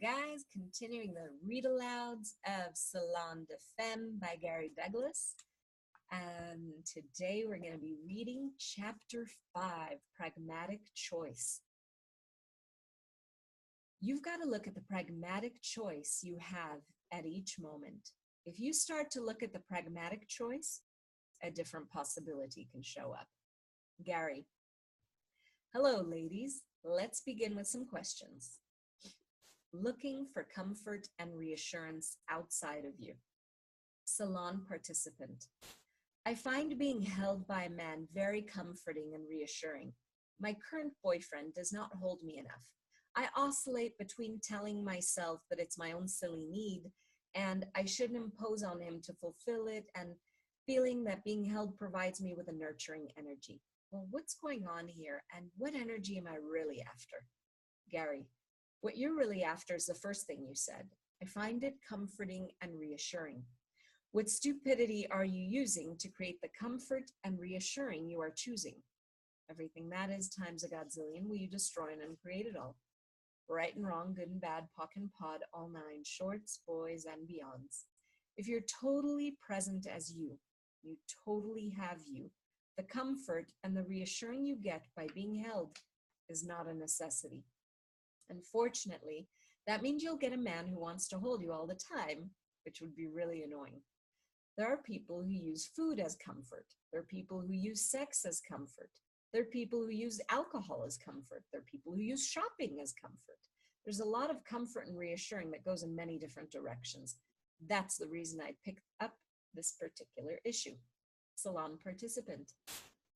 guys, continuing the read alouds of Salon Des Femmes by Gary Douglas. And today we're going to be reading chapter 5, Pragmatic Choice. You've got to look at the pragmatic choice you have at each moment. If you start to look at the pragmatic choice, a different possibility can show up. Gary. Hello, ladies. Let's begin with some questions. Looking for comfort and reassurance outside of you. Salon participant. I find being held by a man very comforting and reassuring. My current boyfriend does not hold me enough. I oscillate between telling myself that it's my own silly need and I shouldn't impose on him to fulfill it, and feeling that being held provides me with a nurturing energy. Well, what's going on here, and what energy am I really after? Gary. What you're really after is the first thing you said. I find it comforting and reassuring. What stupidity are you using to create the comfort and reassuring you are choosing? Everything that is times a godzillion, will you destroy and uncreate it all? Right and wrong, good and bad, pock and pod, all nine, shorts, boys, and beyonds. If you're totally present as you totally have you, the comfort and the reassuring you get by being held is not a necessity. Unfortunately, that means you'll get a man who wants to hold you all the time, which would be really annoying. There are people who use food as comfort. There are people who use sex as comfort. There are people who use alcohol as comfort. There are people who use shopping as comfort. There's a lot of comfort and reassuring that goes in many different directions. That's the reason I picked up this particular issue. Salon participant.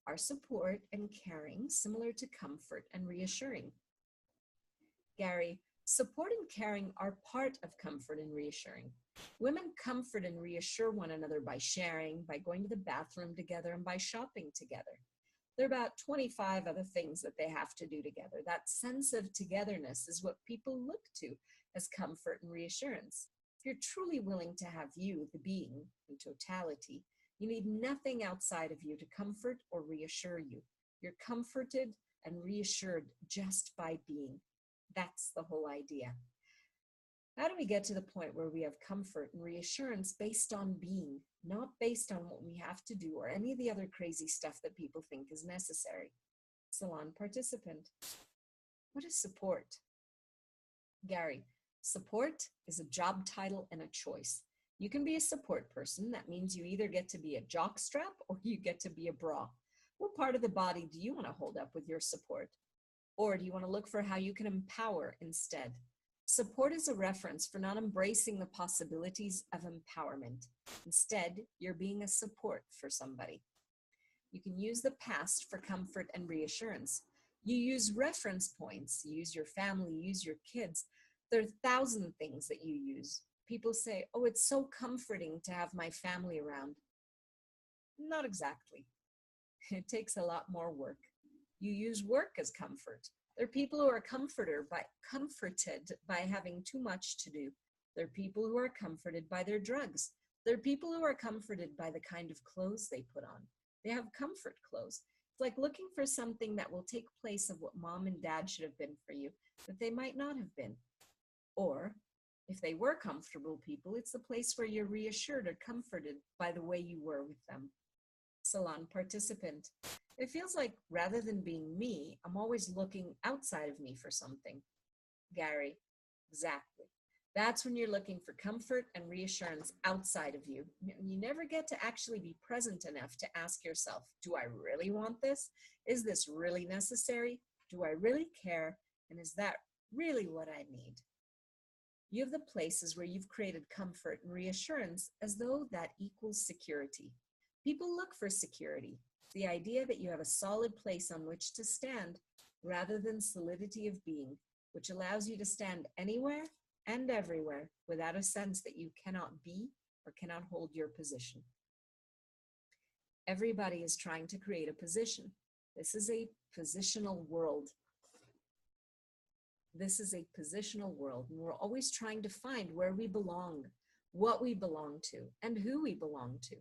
Are support and caring similar to comfort and reassuring? Gary, support and caring are part of comfort and reassuring. Women comfort and reassure one another by sharing, by going to the bathroom together, and by shopping together. There are about 25 other things that they have to do together. That sense of togetherness is what people look to as comfort and reassurance. If you're truly willing to have you, the being, in totality, you need nothing outside of you to comfort or reassure you. You're comforted and reassured just by being. That's the whole idea. How do we get to the point where we have comfort and reassurance based on being, not based on what we have to do or any of the other crazy stuff that people think is necessary? Salon participant. What is support? Gary, support is a job title and a choice. You can be a support person. That means you either get to be a jockstrap or you get to be a bra. What part of the body do you want to hold up with your support? Or do you want to look for how you can empower instead? Support is a reference for not embracing the possibilities of empowerment. Instead, you're being a support for somebody. You can use the past for comfort and reassurance. You use reference points. You use your family, you use your kids. There are 1,000 things that you use. People say, oh, it's so comforting to have my family around. Not exactly. It takes a lot more work. You use work as comfort. There are people who are comforted by having too much to do. There are people who are comforted by their drugs. There are people who are comforted by the kind of clothes they put on. They have comfort clothes. It's like looking for something that will take place of what mom and dad should have been for you, but they might not have been. Or, if they were comfortable people, it's the place where you're reassured or comforted by the way you were with them. Salon participant. It feels like rather than being me, I'm always looking outside of me for something. Gary, exactly. That's when you're looking for comfort and reassurance outside of you. You never get to actually be present enough to ask yourself, do I really want this? Is this really necessary? Do I really care? And is that really what I need? You have the places where you've created comfort and reassurance as though that equals security. People look for security. The idea that you have a solid place on which to stand rather than solidity of being, which allows you to stand anywhere and everywhere without a sense that you cannot be or cannot hold your position. Everybody is trying to create a position. This is a positional world. This is a positional world, and we're always trying to find where we belong, what we belong to, and who we belong to.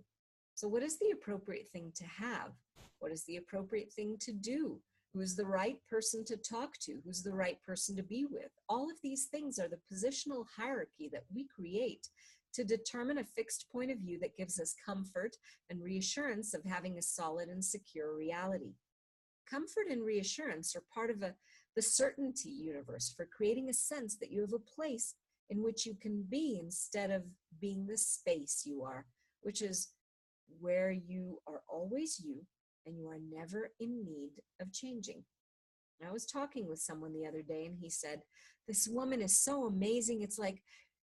So what is the appropriate thing to have? What is the appropriate thing to do? Who's the right person to talk to? Who's the right person to be with? All of these things are the positional hierarchy that we create to determine a fixed point of view that gives us comfort and reassurance of having a solid and secure reality. Comfort and reassurance are part of the certainty universe for creating a sense that you have a place in which you can be instead of being the space you are, which is where you are always you and you are never in need of changing. I was talking with someone the other day and he said, this woman is so amazing. It's like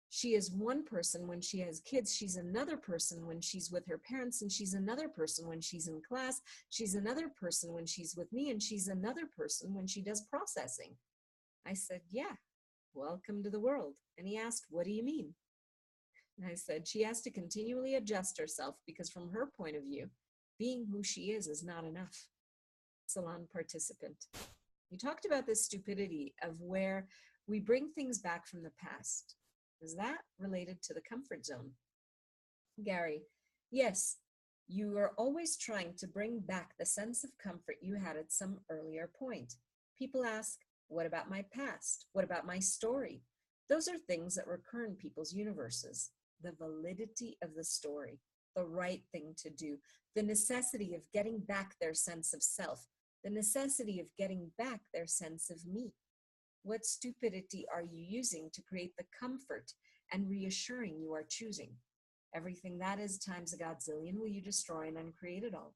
she is one person when she has kids, she's another person when she's with her parents, and she's another person when she's in class, she's another person when she's with me, and she's another person when she does processing. I said, yeah, welcome to the world. And he asked, what do you mean? And I said, she has to continually adjust herself because from her point of view, being who she is not enough. Salon participant. You talked about this stupidity of where we bring things back from the past. Is that related to the comfort zone? Gary, yes, you are always trying to bring back the sense of comfort you had at some earlier point. People ask, what about my past? What about my story? Those are things that recur in people's universes. The validity of the story, the right thing to do, the necessity of getting back their sense of self, the necessity of getting back their sense of me. What stupidity are you using to create the comfort and reassuring you are choosing? Everything that is times a godzillion will you destroy and uncreate it all.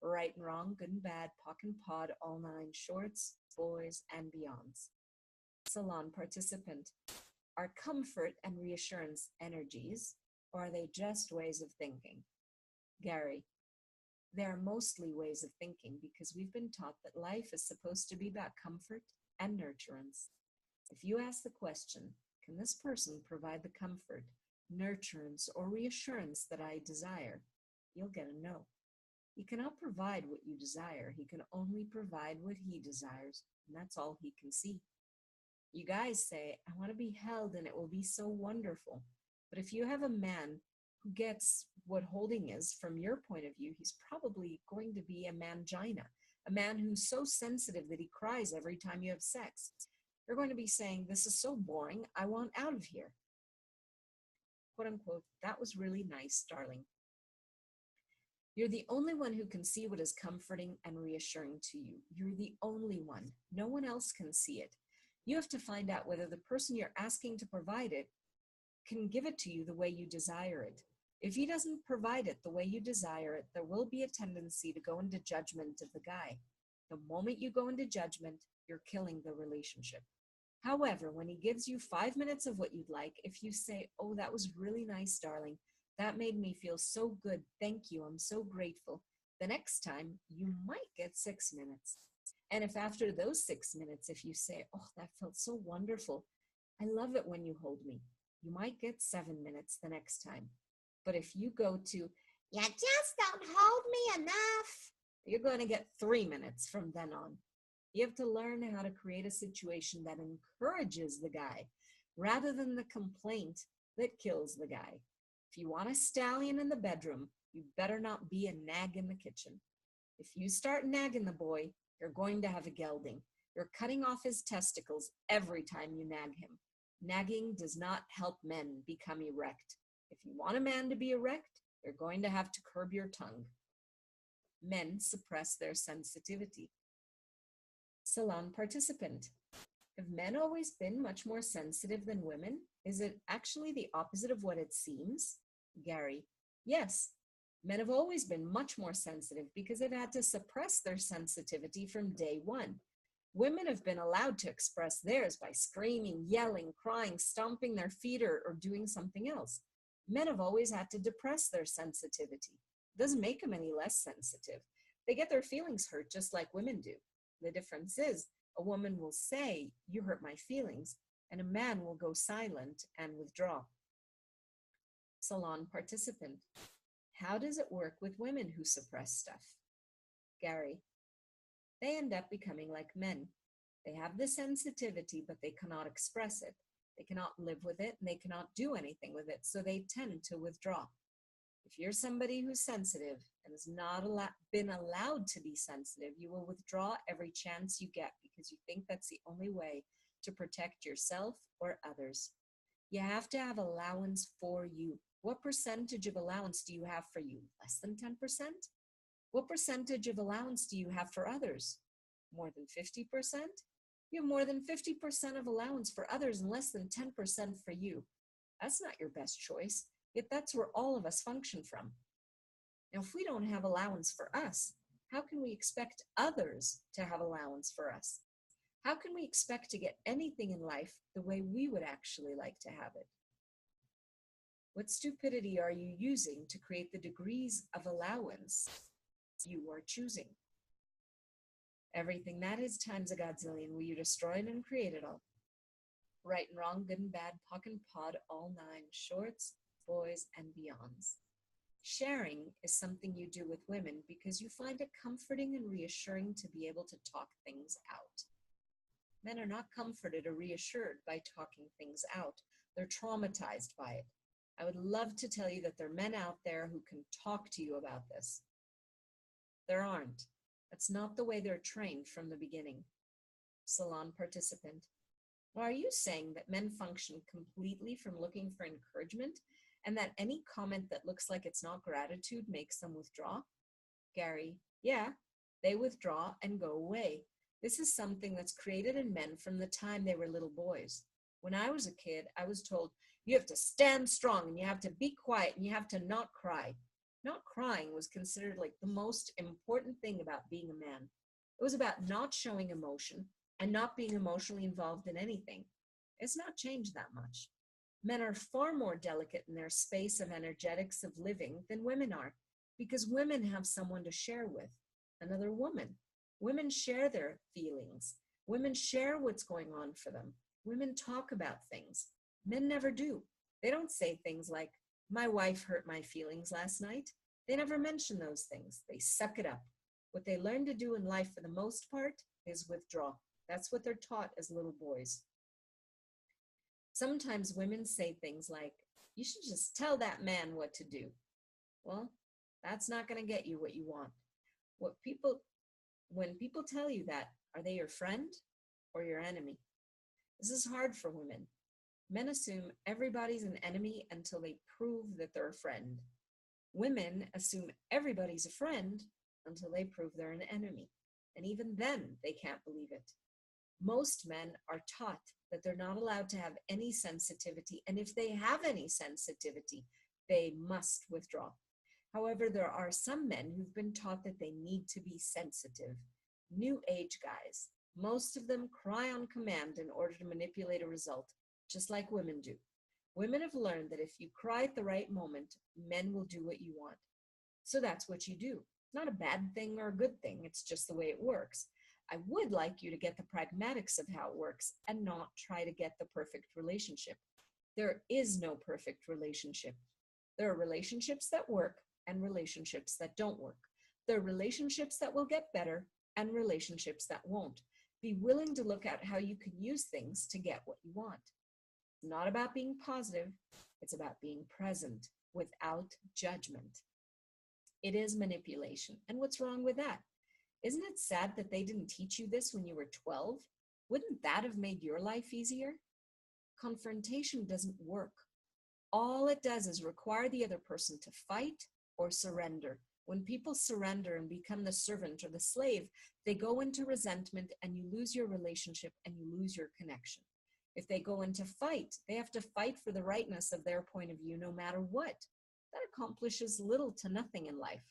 Right and wrong, good and bad, pock and pod, all nine shorts, boys, and beyonds. Salon participant. Are comfort and reassurance energies, or are they just ways of thinking? Gary, they are mostly ways of thinking because we've been taught that life is supposed to be about comfort and nurturance. If you ask the question, can this person provide the comfort, nurturance, or reassurance that I desire? You'll get a no. He cannot provide what you desire. He can only provide what he desires, and that's all he can see. You guys say, I want to be held and it will be so wonderful. But if you have a man who gets what holding is from your point of view, he's probably going to be a mangina, a man who's so sensitive that he cries every time you have sex. You're going to be saying, this is so boring, I want out of here. Quote unquote, that was really nice, darling. You're the only one who can see what is comforting and reassuring to you. You're the only one. No one else can see it. You have to find out whether the person you're asking to provide it can give it to you the way you desire it. If he doesn't provide it the way you desire it, there will be a tendency to go into judgment of the guy. The moment you go into judgment, you're killing the relationship. However, when he gives you 5 minutes of what you'd like, if you say, oh, that was really nice, darling, that made me feel so good, thank you, I'm so grateful, the next time you might get 6 minutes. And if after those 6 minutes, if you say, oh, that felt so wonderful, I love it when you hold me, you might get 7 minutes the next time. But if you go to, you just don't hold me enough, you're going to get 3 minutes from then on. You have to learn how to create a situation that encourages the guy rather than the complaint that kills the guy. If you want a stallion in the bedroom, you better not be a nag in the kitchen. If you start nagging the boy, you're going to have a gelding. You're cutting off his testicles every time you nag him. Nagging does not help men become erect. If you want a man to be erect, you're going to have to curb your tongue. Men suppress their sensitivity. Salon participant. Have men always been much more sensitive than women? Is it actually the opposite of what it seems? Gary, yes. Men have always been much more sensitive because they've had to suppress their sensitivity from day one. Women have been allowed to express theirs by screaming, yelling, crying, stomping their feet, or doing something else. Men have always had to depress their sensitivity. It doesn't make them any less sensitive. They get their feelings hurt just like women do. The difference is a woman will say, you hurt my feelings, and a man will go silent and withdraw. Salon participant. How does it work with women who suppress stuff? Gary, they end up becoming like men. They have the sensitivity, but they cannot express it. They cannot live with it, and they cannot do anything with it, so they tend to withdraw. If you're somebody who's sensitive and has not been allowed to be sensitive, you will withdraw every chance you get because you think that's the only way to protect yourself or others. You have to have allowance for you. What percentage of allowance do you have for you? Less than 10%? What percentage of allowance do you have for others? More than 50%? You have more than 50% of allowance for others and less than 10% for you. That's not your best choice, yet that's where all of us function from. Now, if we don't have allowance for us, how can we expect others to have allowance for us? How can we expect to get anything in life the way we would actually like to have it? What stupidity are you using to create the degrees of allowance you are choosing? Everything that is times a godzillion, will you destroy it and create it all? Right and wrong, good and bad, POC and POD, all nine, shorts, boys, and beyonds. Sharing is something you do with women because you find it comforting and reassuring to be able to talk things out. Men are not comforted or reassured by talking things out. They're traumatized by it. I would love to tell you that there are men out there who can talk to you about this. There aren't. That's not the way they're trained from the beginning. Salon participant. Well, are you saying that men function completely from looking for encouragement and that any comment that looks like it's not gratitude makes them withdraw? Gary, yeah, they withdraw and go away. This is something that's created in men from the time they were little boys. When I was a kid, I was told, you have to stand strong and you have to be quiet and you have to not cry. Not crying was considered like the most important thing about being a man. It was about not showing emotion and not being emotionally involved in anything. It's not changed that much. Men are far more delicate in their space of energetics of living than women are, because women have someone to share with, another woman. Women share their feelings. Women share what's going on for them. Women talk about things. Men never do. They don't say things like, my wife hurt my feelings last night. They never mention those things. They suck it up. What they learn to do in life for the most part is withdraw. That's what they're taught as little boys. Sometimes women say things like, you should just tell that man what to do. Well, that's not going to get you what you want. When people tell you that, are they your friend or your enemy? This is hard for women. Men assume everybody's an enemy until they prove that they're a friend. Women assume everybody's a friend until they prove they're an enemy. And even then, they can't believe it. Most men are taught that they're not allowed to have any sensitivity, and if they have any sensitivity, they must withdraw. However, there are some men who've been taught that they need to be sensitive. New age guys. Most of them cry on command in order to manipulate a result, just like women do. Women have learned that if you cry at the right moment, men will do what you want. So that's what you do. It's not a bad thing or a good thing. It's just the way it works. I would like you to get the pragmatics of how it works and not try to get the perfect relationship. There is no perfect relationship. There are relationships that work and relationships that don't work. There are relationships that will get better and relationships that won't. Be willing to look at how you can use things to get what you want. It's not about being positive. It's about being present without judgment. It is manipulation. And what's wrong with that? Isn't it sad that they didn't teach you this when you were 12? Wouldn't that have made your life easier? Confrontation doesn't work. All it does is require the other person to fight or surrender. When people surrender and become the servant or the slave, they go into resentment and you lose your relationship and you lose your connection. If they go into fight, they have to fight for the rightness of their point of view no matter what. That accomplishes little to nothing in life.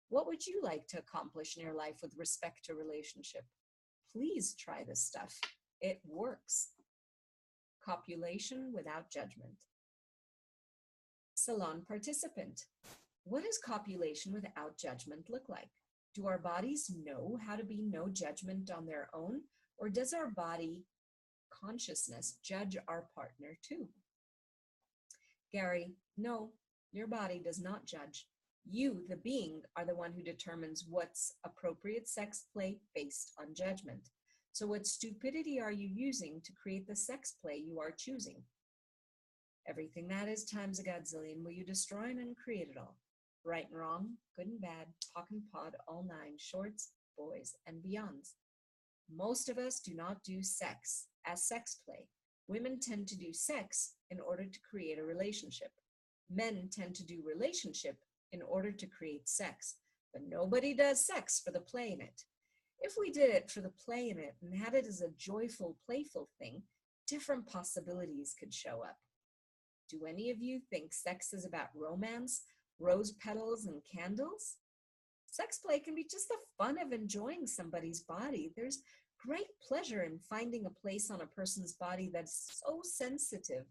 What would you like to accomplish in your life with respect to relationship? Please try this stuff. It works. Copulation without judgment. Salon participant. What does copulation without judgment look like? Do our bodies know how to be no judgment on their own, or does our body consciousness judge our partner too? Gary, no, your body does not judge. You, the being, are the one who determines what's appropriate sex play based on judgment. So what stupidity are you using to create the sex play you are choosing? Everything that is times a godzillion, will you destroy and uncreate it all? right and wrong, good and bad, pock and pod, all nine, shorts, boys, and beyonds. Most of us do not do sex as sex play. Women tend to do sex in order to create a relationship. Men tend to do relationship in order to create sex, but nobody does sex for the play in it. If we did it for the play in it and had it as a joyful, playful thing, different possibilities could show up. Do any of you think sex is about romance, rose petals, and candles? Sex play can be just the fun of enjoying somebody's body. There's great pleasure in finding a place on a person's body that's so sensitive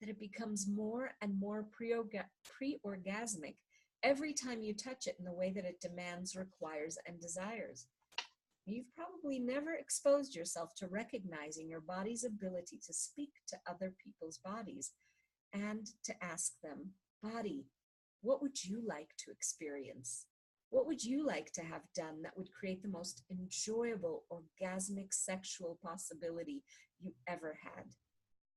that it becomes more and more pre-orgasmic every time you touch it in the way that it demands, requires, and desires. You've probably never exposed yourself to recognizing your body's ability to speak to other people's bodies and to ask them, body, what would you like to experience? What would you like to have done that would create the most enjoyable, orgasmic sexual possibility you ever had?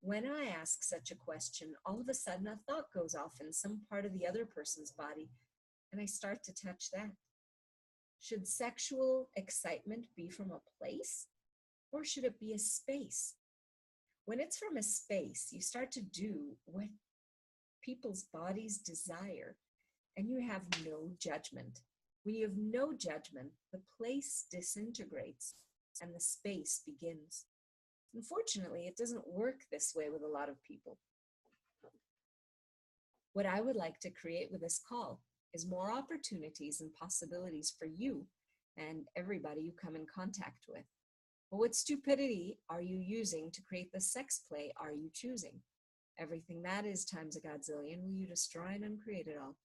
When I ask such a question, all of a sudden a thought goes off in some part of the other person's body, and I start to touch that. Should sexual excitement be from a place, or should it be a space? When it's from a space, you start to do what people's bodies desire, and you have no judgment. When you have no judgment, the place disintegrates and the space begins. Unfortunately, it doesn't work this way with a lot of people. What I would like to create with this call is more opportunities and possibilities for you and everybody you come in contact with. But what stupidity are you using to create the sex play are you choosing? Everything that is times a godzillion, will you destroy and uncreate it all?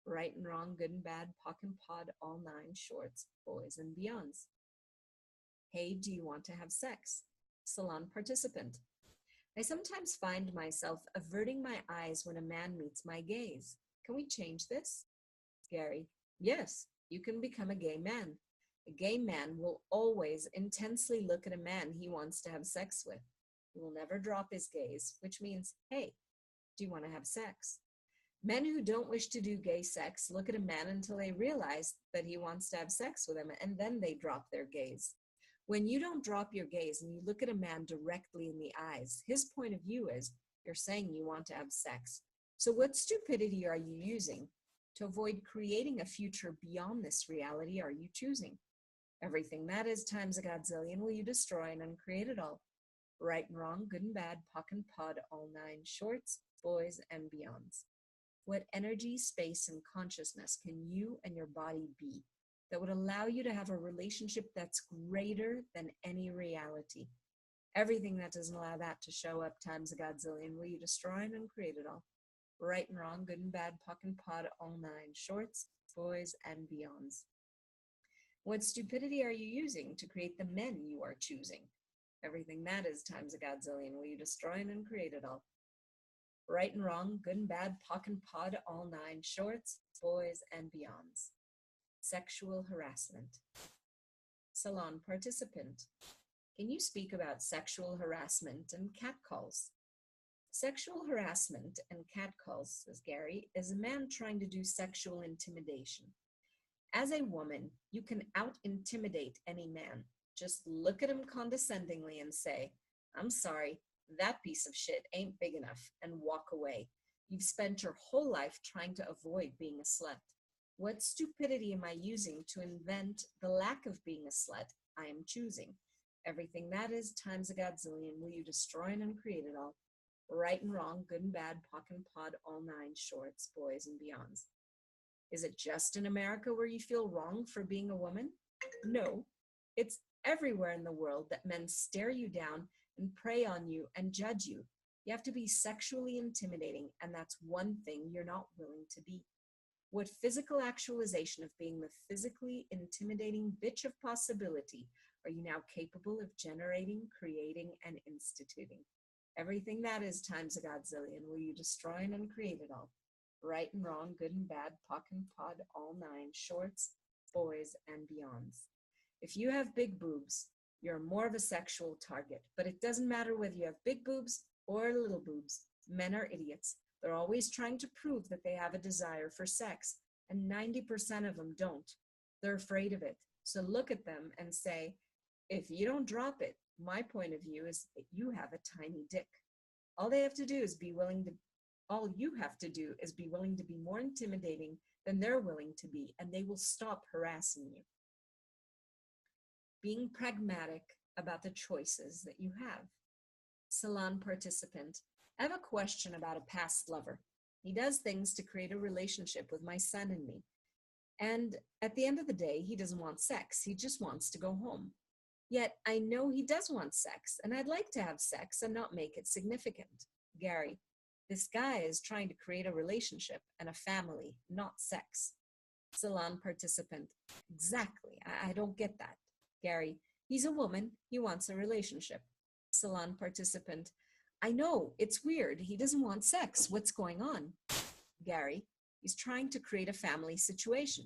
Right and wrong, good and bad, pock and pod, all nine, shorts, boys, and beyonds. Hey, do you want to have sex? Salon participant. I sometimes find myself averting my eyes when a man meets my gaze. Can we change this? Gary, yes, you can become a gay man. A gay man will always intensely look at a man he wants to have sex with. He will never drop his gaze, which means, hey, do you want to have sex? Men who don't wish to do gay sex look at a man until they realize that he wants to have sex with them, and then they drop their gaze. When you don't drop your gaze and you look at a man directly in the eyes, his point of view is, you're saying you want to have sex. So what stupidity are you using? To avoid creating a future beyond this reality are you choosing? Everything that is times a godzillion will you destroy and uncreate it all. Right and wrong, good and bad, pock and pod, all nine, shorts, boys, and beyonds. What energy, space, and consciousness can you and your body be that would allow you to have a relationship that's greater than any reality? Everything that doesn't allow that to show up times a godzillion will you destroy and uncreate it all. Right and wrong, good and bad, pock and pod, all nine, shorts, boys, and beyonds. What stupidity are you using to create the men you are choosing? Everything that is times a godzillion will you destroy and uncreate it all. Right and wrong, good and bad, pock and pod, all nine, shorts, boys, and beyonds. Sexual harassment. Salon participant. Can you speak about sexual harassment and catcalls? Sexual harassment and catcalls, says Gary, is a man trying to do sexual intimidation. As a woman, you can out-intimidate any man. Just look at him condescendingly and say, I'm sorry, that piece of shit ain't big enough, and walk away. You've spent your whole life trying to avoid being a slut. What stupidity am I using to invent the lack of being a slut I am choosing? Everything that is times a godzillion will you destroy and uncreate it all. Right and wrong, good and bad, pock and pod, all nine, shorts, boys, and beyonds. Is it just in America where you feel wrong for being a woman? No, it's everywhere in the world that men stare you down and prey on you and judge you. You have to be sexually intimidating, and that's one thing you're not willing to be. What physical actualization of being the physically intimidating bitch of possibility are you now capable of generating, creating, and instituting? Everything that is times a godzillion will you destroy and uncreate it all. Right and wrong, good and bad, pock and pod, all nine, shorts, boys, and beyonds. If you have big boobs, you're more of a sexual target, but it doesn't matter whether you have big boobs or little boobs. Men are idiots. They're always trying to prove that they have a desire for sex. And 90% of them don't. They're afraid of it. So look at them and say, if you don't drop it, my point of view is that you have a tiny dick. All they have to do is be willing to, all you have to do is be willing to be more intimidating than they're willing to be, and they will stop harassing you. Being pragmatic about the choices that you have. Salon participant, I have a question about a past lover. He does things to create a relationship with my son and me. And at the end of the day, he doesn't want sex. He just wants to go home. Yet I know he does want sex, and I'd like to have sex and not make it significant. Gary, this guy is trying to create a relationship and a family, not sex. Salon participant, exactly. I don't get that. Gary, he's a woman. He wants a relationship. Salon participant, I know, it's weird. He doesn't want sex. What's going on? Gary, he's trying to create a family situation.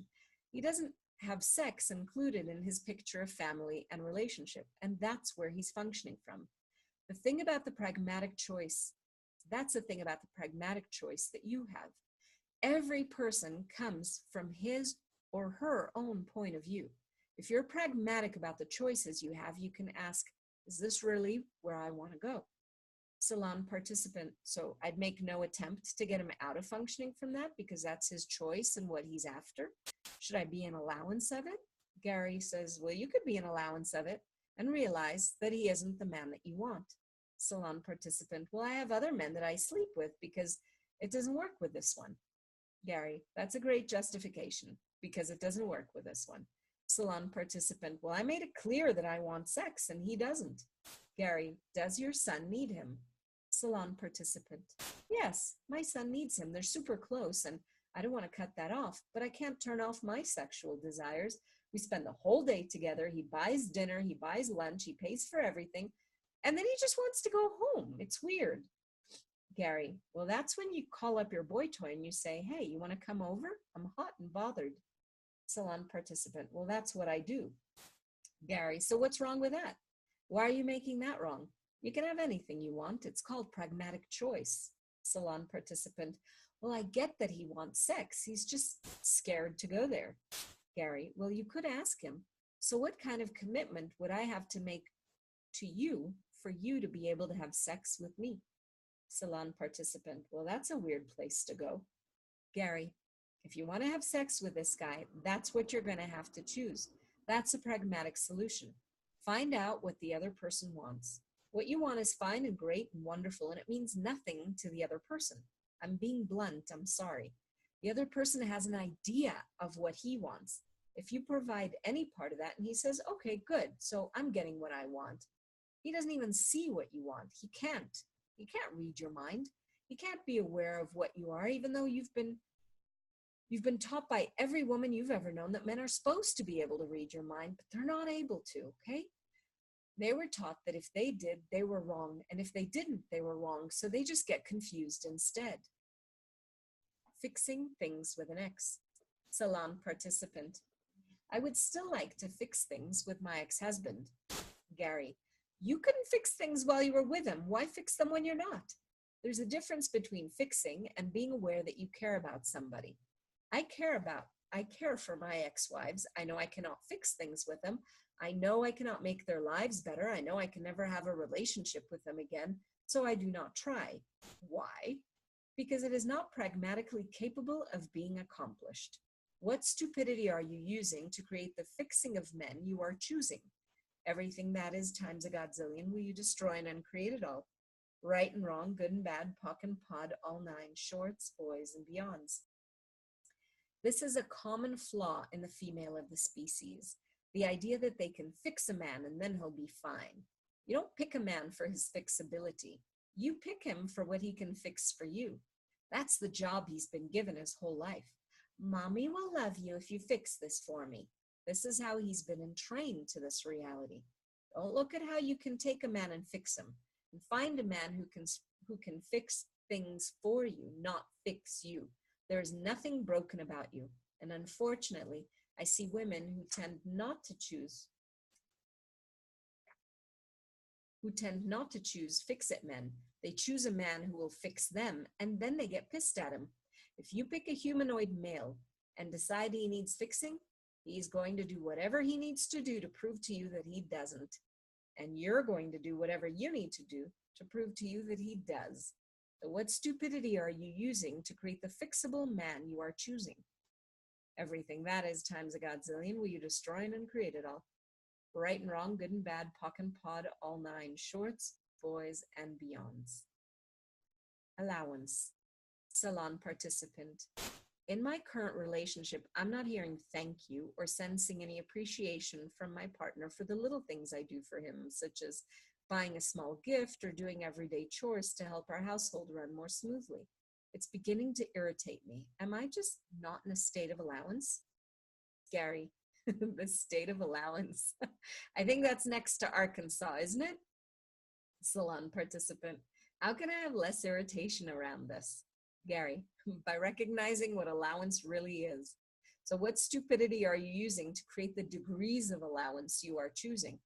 He doesn't have sex included in his picture of family and relationship, and that's where he's functioning from. The thing about the pragmatic choice, that's the thing about the pragmatic choice that you have. Every person comes from his or her own point of view. If you're pragmatic about the choices you have, you can ask, is this really where I want to go? Salon participant, so I'd make no attempt to get him out of functioning from that because that's his choice and what he's after. Should I be an allowance of it? Gary says, well, you could be an allowance of it and realize that he isn't the man that you want. Salon participant, well, I have other men that I sleep with because it doesn't work with this one. Gary, that's a great justification because it doesn't work with this one. Salon participant, well, I made it clear that I want sex and he doesn't. Gary, does your son need him? Salon participant, yes, my son needs him. They're super close and I don't want to cut that off, but I can't turn off my sexual desires. We spend the whole day together. He buys dinner, he buys lunch, he pays for everything, and then he just wants to go home. It's weird. Gary, well, that's when you call up your boy toy and you say, hey, you want to come over? I'm hot and bothered. Salon participant, well, that's what I do. Gary, so what's wrong with that? Why are you making that wrong? You can have anything you want. It's called pragmatic choice. Salon participant, well, I get that he wants sex. He's just scared to go there. Gary, well, you could ask him, so what kind of commitment would I have to make to you for you to be able to have sex with me? Salon participant, well, that's a weird place to go. Gary, if you want to have sex with this guy, that's what you're going to have to choose. That's a pragmatic solution. Find out what the other person wants. What you want is fine and great and wonderful, and it means nothing to the other person. I'm being blunt, I'm sorry. The other person has an idea of what he wants. If you provide any part of that and he says, okay, good, so I'm getting what I want. He doesn't even see what you want. He can't. He can't read your mind. He can't be aware of what you are, even though you've been taught by every woman you've ever known that men are supposed to be able to read your mind, but they're not able to, okay? They were taught that if they did, they were wrong, and if they didn't, they were wrong, so they just get confused instead. Fixing things with an X. Salon participant. I would still like to fix things with my ex-husband. Gary, you couldn't fix things while you were with him. Why fix them when you're not? There's a difference between fixing and being aware that you care about somebody. I care for my ex-wives. I know I cannot fix things with them. I know I cannot make their lives better. I know I can never have a relationship with them again, so I do not try. Why? Because it is not pragmatically capable of being accomplished. What stupidity are you using to create the fixing of men you are choosing? Everything that is times a godzillion will you destroy and uncreate it all. Right and wrong, good and bad, pock and pod, all nine, shorts, boys, and beyonds. This is a common flaw in the female of the species, the idea that they can fix a man and then he'll be fine. You don't pick a man for his fixability. You pick him for what he can fix for you. That's the job he's been given his whole life. Mommy will love you if you fix this for me. This is how he's been entrained to this reality. Don't look at how you can take a man and fix him. And find a man who can fix things for you, not fix you. There is nothing broken about you. And unfortunately, I see women who tend not to choose fix-it men. They choose a man who will fix them, and then they get pissed at him. If you pick a humanoid male and decide he needs fixing, he's going to do whatever he needs to do to prove to you that he doesn't. And you're going to do whatever you need to do to prove to you that he does. So what stupidity are you using to create the fixable man you are choosing? Everything that is times a godzillion will you destroy and uncreate it all. Right and wrong, good and bad, pock and pod, all nine shorts, boys and beyonds. Allowance. Salon participant. In my current relationship, I'm not hearing thank you or sensing any appreciation from my partner for the little things I do for him, such as buying a small gift or doing everyday chores to help our household run more smoothly. It's beginning to irritate me. Am I just not in a state of allowance? Gary, the state of allowance. I think that's next to Arkansas, isn't it? Salon participant. How can I have less irritation around this? Gary, by recognizing what allowance really is. So what stupidity are you using to create the degrees of allowance you are choosing?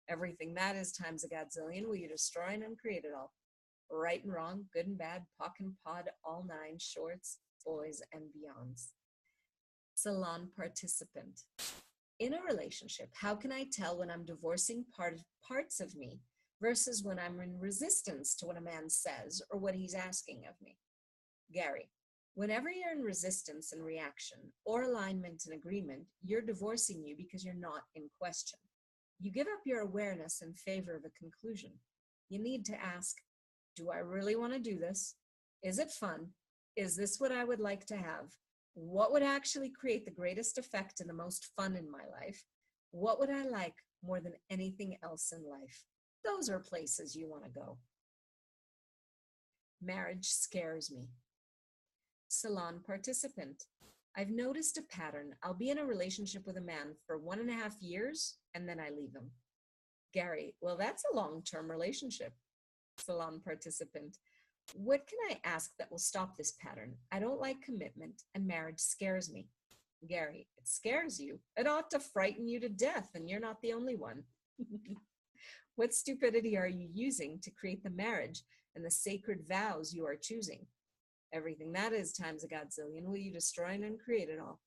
Everything that is times a godzillion will you destroy and uncreate it all. Right and wrong, good and bad, pock and pod, all nine shorts, boys and beyonds. Salon participant. In a relationship, how can I tell when I'm divorcing parts of me versus when I'm in resistance to what a man says or what he's asking of me? Gary, whenever you're in resistance and reaction or alignment and agreement, you're divorcing you because you're not in question. You give up your awareness in favor of a conclusion. You need to ask, do I really want to do this? Is it fun? Is this what I would like to have? What would actually create the greatest effect and the most fun in my life? What would I like more than anything else in life? Those are places you want to go. Marriage scares me. Salon participant. I've noticed a pattern. I'll be in a relationship with a man for 1.5 years and then I leave him. Gary, well, that's a long-term relationship. Salon participant. What can I ask that will stop this pattern? I don't like commitment and marriage scares me. Gary, it scares you. It ought to frighten you to death and you're not the only one. What stupidity are you using to create the marriage and the sacred vows you are choosing? Everything that is times a godzillion will you destroy and uncreate it all.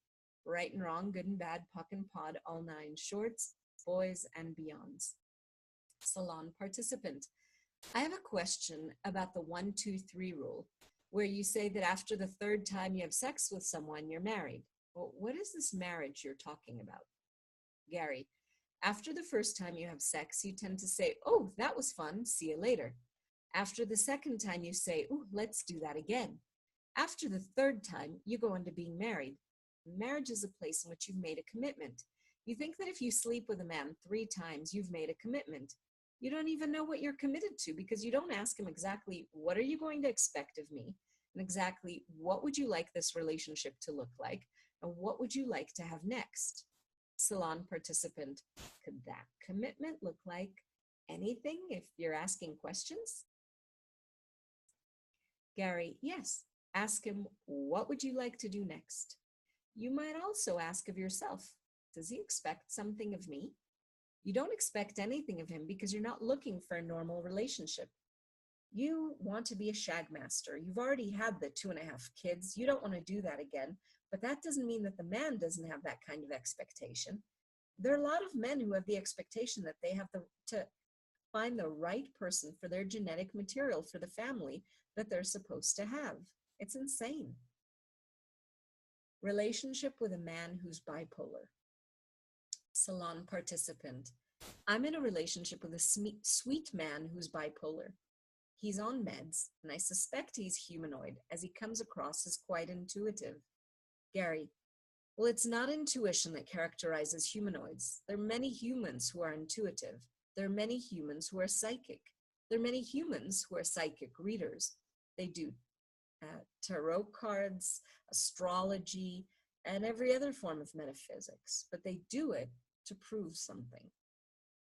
Right and wrong, good and bad, puck and pod, all nine shorts, boys and beyonds. Salon participant. I have a question about the 1, 2, 3 rule, where you say that after the third time you have sex with someone, you're married. Well, what is this marriage you're talking about? Gary, after the first time you have sex, you tend to say, oh, that was fun, see you later. After the second time, you say, oh, let's do that again. After the third time, you go into being married. Marriage is a place in which you've made a commitment. You think that if you sleep with a man 3 times, you've made a commitment. You don't even know what you're committed to because you don't ask him exactly, what are you going to expect of me? And exactly, what would you like this relationship to look like? And what would you like to have next? Salon participant, could that commitment look like anything if you're asking questions? Gary, yes. Ask him, what would you like to do next? You might also ask of yourself, does he expect something of me? You don't expect anything of him because you're not looking for a normal relationship. You want to be a shag master. You've already had the 2.5 kids. You don't want to do that again, but that doesn't mean that the man doesn't have that kind of expectation. There are a lot of men who have the expectation that they have to find the right person for their genetic material for the family that they're supposed to have. It's insane. Relationship with a man who's bipolar. Salon participant. I'm in a relationship with a sweet man who's bipolar. He's on meds, and I suspect he's humanoid, as he comes across as quite intuitive. Gary, well, it's not intuition that characterizes humanoids. There are many humans who are intuitive. There are many humans who are psychic. There are many humans who are psychic readers. They do tarot cards, astrology, and every other form of metaphysics, but they do it to prove something.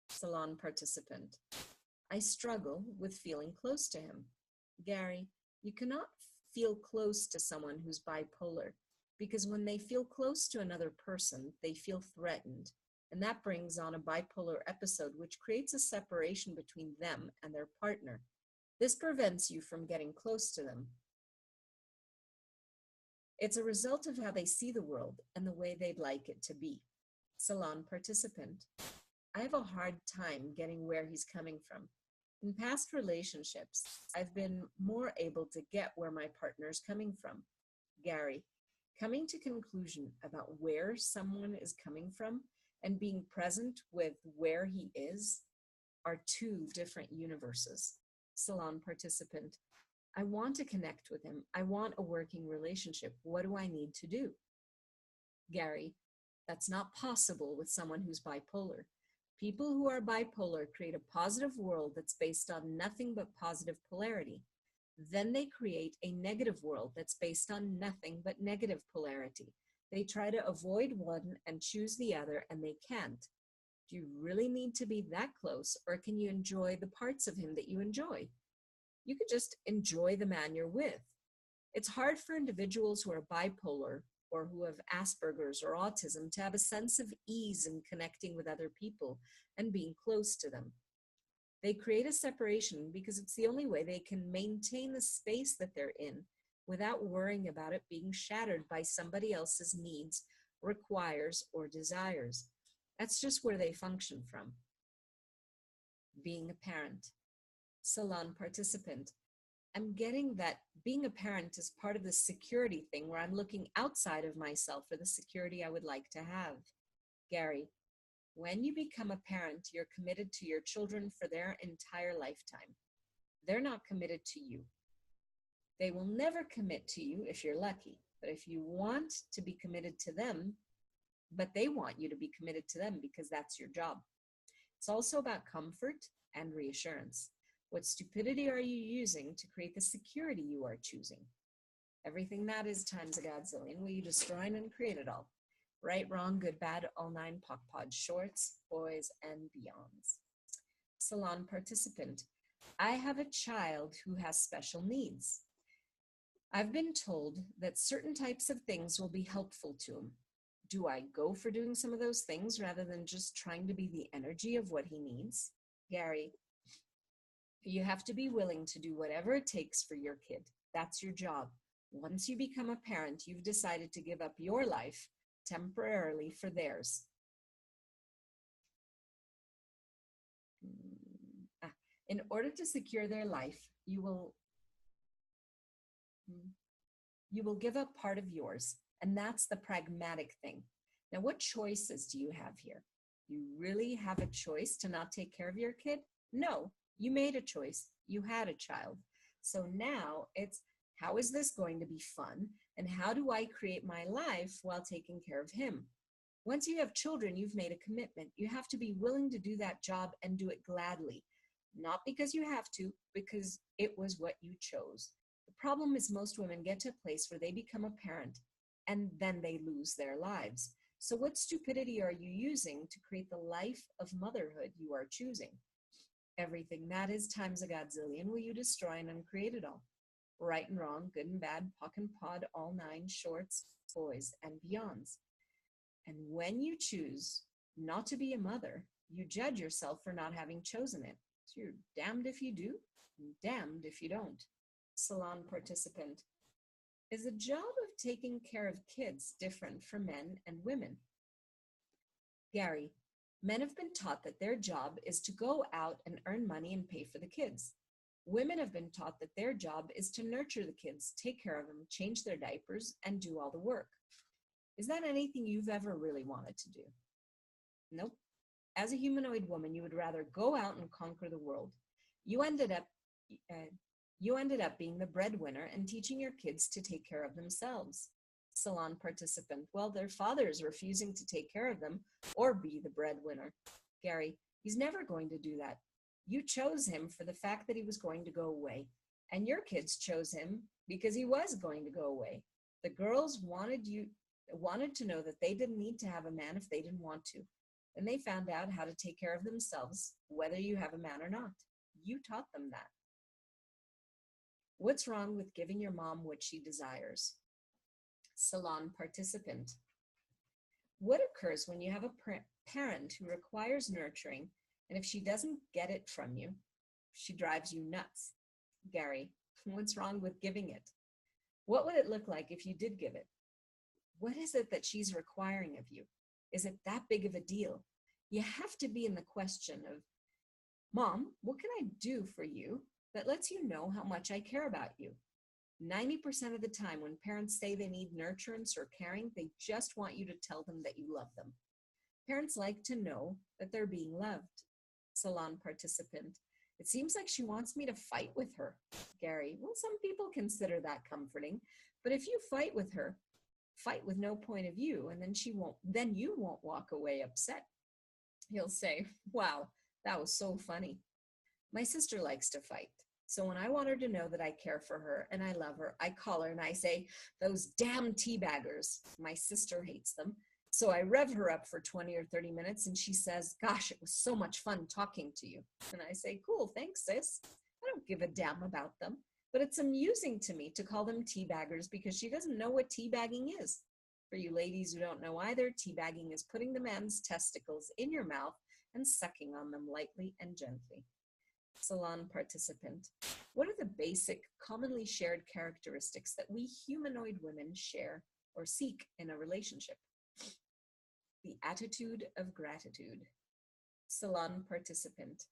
Salon participant. I struggle with feeling close to him. Gary, you cannot feel close to someone who's bipolar because when they feel close to another person, they feel threatened. And that brings on a bipolar episode, which creates a separation between them and their partner. This prevents you from getting close to them. It's a result of how they see the world and the way they'd like it to be. Salon participant. I have a hard time getting where he's coming from. In past relationships, I've been more able to get where my partner's coming from. Gary, coming to conclusion about where someone is coming from and being present with where he is are two different universes. Salon participant. I want to connect with him. I want a working relationship. What do I need to do? Gary, that's not possible with someone who's bipolar. People who are bipolar create a positive world that's based on nothing but positive polarity. Then they create a negative world that's based on nothing but negative polarity. They try to avoid one and choose the other, and they can't. Do you really need to be that close, or can you enjoy the parts of him that you enjoy? You could just enjoy the man you're with. It's hard for individuals who are bipolar or who have Asperger's or autism to have a sense of ease in connecting with other people and being close to them. They create a separation because it's the only way they can maintain the space that they're in without worrying about it being shattered by somebody else's needs, requires, or desires. That's just where they function from. Being a parent. Salon participant. I'm getting that being a parent is part of the security thing where I'm looking outside of myself for the security I would like to have. Gary, when you become a parent, you're committed to your children for their entire lifetime. They're not committed to you. They will never commit to you if you're lucky. But if you want to be committed to them, but they want you to be committed to them because that's your job. It's also about comfort and reassurance. What stupidity are you using to create the security you are choosing? Everything that is times a godzillion, will you destroy and uncreate it all? Right, wrong, good, bad, all nine, pock, pod, shorts, boys, and beyonds. Salon participant. I have a child who has special needs. I've been told that certain types of things will be helpful to him. Do I go for doing some of those things rather than just trying to be the energy of what he needs? Gary, you have to be willing to do whatever it takes for your kid. That's your job. Once you become a parent, you've decided to give up your life temporarily for theirs. In order to secure their life, you will give up part of yours, and that's the pragmatic thing. Now, what choices do you have here? You really have a choice to not take care of your kid? No, you made a choice. You had a child. So now it's, how is this going to be fun? And how do I create my life while taking care of him? Once you have children, you've made a commitment. You have to be willing to do that job and do it gladly. Not because you have to, because it was what you chose. The problem is most women get to a place where they become a parent and then they lose their lives. So what stupidity are you using to create the life of motherhood you are choosing? Everything that is times a godzillion will you destroy and uncreate it all. Right and wrong, good and bad, pock and pod, all nine, shorts, boys, and beyonds. And when you choose not to be a mother, you judge yourself for not having chosen it. So you're damned if you do, and damned if you don't. Salon participant. Is the job of taking care of kids different for men and women? Gary, men have been taught that their job is to go out and earn money and pay for the kids. Women have been taught that their job is to nurture the kids, take care of them, change their diapers, and do all the work. Is that anything you've ever really wanted to do? Nope. As a humanoid woman, you would rather go out and conquer the world. You ended up being the breadwinner and teaching your kids to take care of themselves. Salon participant. Well, their father is refusing to take care of them or be the breadwinner. Gary, he's never going to do that. You chose him for the fact that he was going to go away, and your kids chose him because he was going to go away. The girls wanted to know that they didn't need to have a man if they didn't want to. And they found out how to take care of themselves, whether you have a man or not. You taught them that. What's wrong with giving your mom what she desires? Salon participant. What occurs when you have a parent who requires nurturing, and if she doesn't get it from you, she drives you nuts? Gary, what's wrong with giving it? What would it look like if you did give it? What is it that she's requiring of you? Is it that big of a deal? You have to be in the question of, Mom, what can I do for you that lets you know how much I care about you? 90% of the time when parents say they need nurturance or caring, they just want you to tell them that you love them. Parents like to know that they're being loved. Salon participant. It seems like she wants me to fight with her. Gary, well, some people consider that comforting, but if you fight with her, fight with no point of view, and then you won't walk away upset. He'll say, wow, that was so funny. My sister likes to fight. So when I want her to know that I care for her and I love her, I call her and I say, those damn teabaggers. My sister hates them. So I rev her up for 20 or 30 minutes and she says, gosh, it was so much fun talking to you. And I say, cool, thanks, sis. I don't give a damn about them. But it's amusing to me to call them teabaggers because she doesn't know what teabagging is. For you ladies who don't know either, teabagging is putting the man's testicles in your mouth and sucking on them lightly and gently. Salon participant. What are the basic, commonly shared characteristics that we humanoid women share or seek in a relationship? The attitude of gratitude. Salon participant.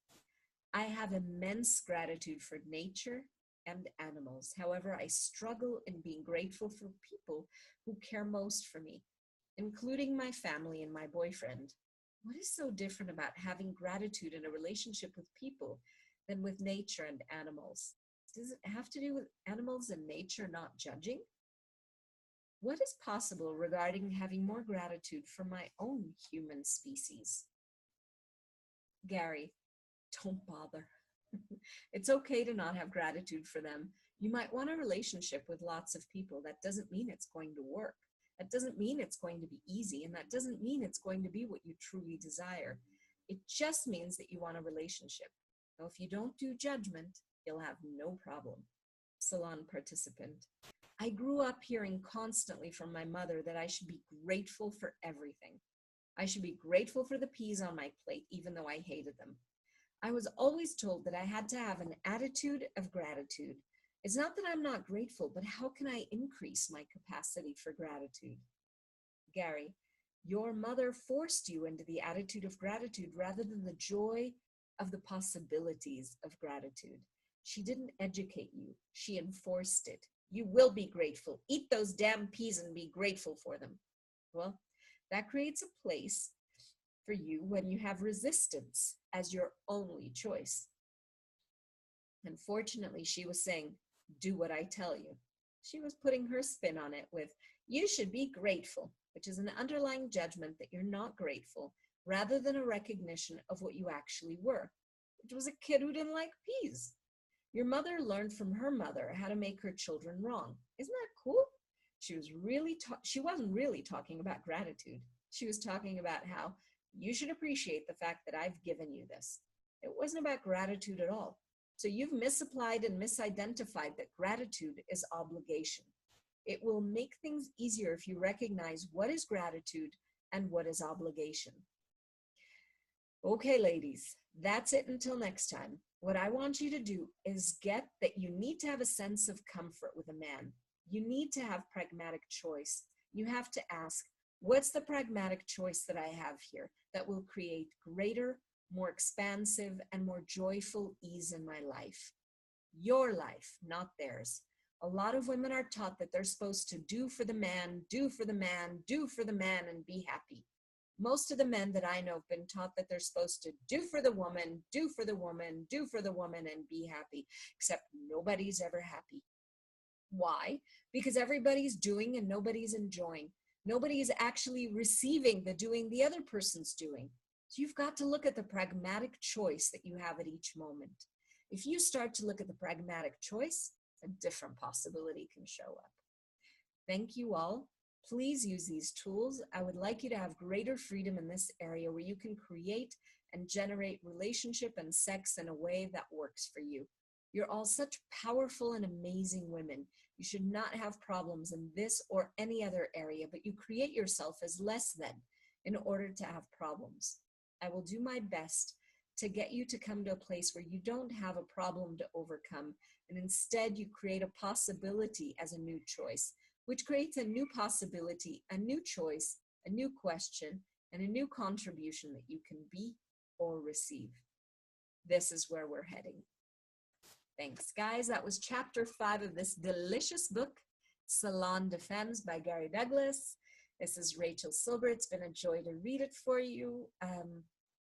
I have immense gratitude for nature and animals. However, I struggle in being grateful for people who care most for me, including my family and my boyfriend. What is so different about having gratitude in a relationship with people than with nature and animals? Does it have to do with animals and nature not judging? What is possible regarding having more gratitude for my own human species? Gary, don't bother. It's okay to not have gratitude for them. You might want a relationship with lots of people. That doesn't mean it's going to work. That doesn't mean it's going to be easy, and that doesn't mean it's going to be what you truly desire. It just means that you want a relationship. Now, if you don't do judgment, you'll have no problem. Salon participant. I grew up hearing constantly from my mother that I should be grateful for everything. I should be grateful for the peas on my plate, even though I hated them. I was always told that I had to have an attitude of gratitude. It's not that I'm not grateful, but how can I increase my capacity for gratitude? Gary, your mother forced you into the attitude of gratitude rather than the joy of the possibilities of gratitude. She didn't educate you. She enforced it. You will be grateful. Eat those damn peas and be grateful for them. Well, that creates a place for you when you have resistance as your only choice. Unfortunately, she was saying, do what I tell you. She was putting her spin on it with, you should be grateful, which is an underlying judgment that you're not grateful, rather than a recognition of what you actually were, which was a kid who didn't like peas. Your mother learned from her mother how to make her children wrong. Isn't that cool? She wasn't really talking about gratitude. She was talking about how you should appreciate the fact that I've given you this. It wasn't about gratitude at all. So you've misapplied and misidentified that gratitude is obligation. It will make things easier if you recognize what is gratitude and what is obligation. Okay, ladies, that's it until next time. What I want you to do is get that you need to have a sense of comfort with a man. You need to have pragmatic choice. You have to ask, what's the pragmatic choice that I have here that will create greater, more expansive, and more joyful ease in my life? Your life, not theirs. A lot of women are taught that they're supposed to do for the man, do for the man, do for the man, and be happy. Most of the men that I know have been taught that they're supposed to do for the woman, do for the woman, do for the woman, and be happy, except nobody's ever happy. Why? Because everybody's doing and nobody's enjoying. Nobody is actually receiving the doing the other person's doing. So you've got to look at the pragmatic choice that you have at each moment. If you start to look at the pragmatic choice, a different possibility can show up. Thank you all. Please use these tools. I would like you to have greater freedom in this area where you can create and generate relationship and sex in a way that works for you. You're all such powerful and amazing women. You should not have problems in this or any other area, but you create yourself as less than in order to have problems. I will do my best to get you to come to a place where you don't have a problem to overcome, and instead you create a possibility as a new choice, which creates a new possibility, a new choice, a new question, and a new contribution that you can be or receive. This is where we're heading. Thanks, guys. That was chapter 5 of this delicious book, Salon Des Femmes by Gary Douglas. This is Rachel SIlber. It's been a joy to read it for you.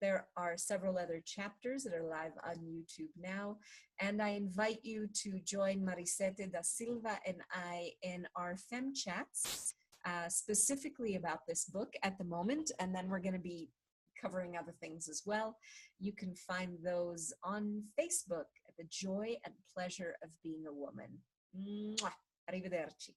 There are several other chapters that are live on YouTube now, and I invite you to join Marisete da Silva and I in our Fem Chats, specifically about this book at the moment, and then we're going to be covering other things as well. You can find those on Facebook, The Joy and Pleasure of Being a Woman. Mwah. Arrivederci.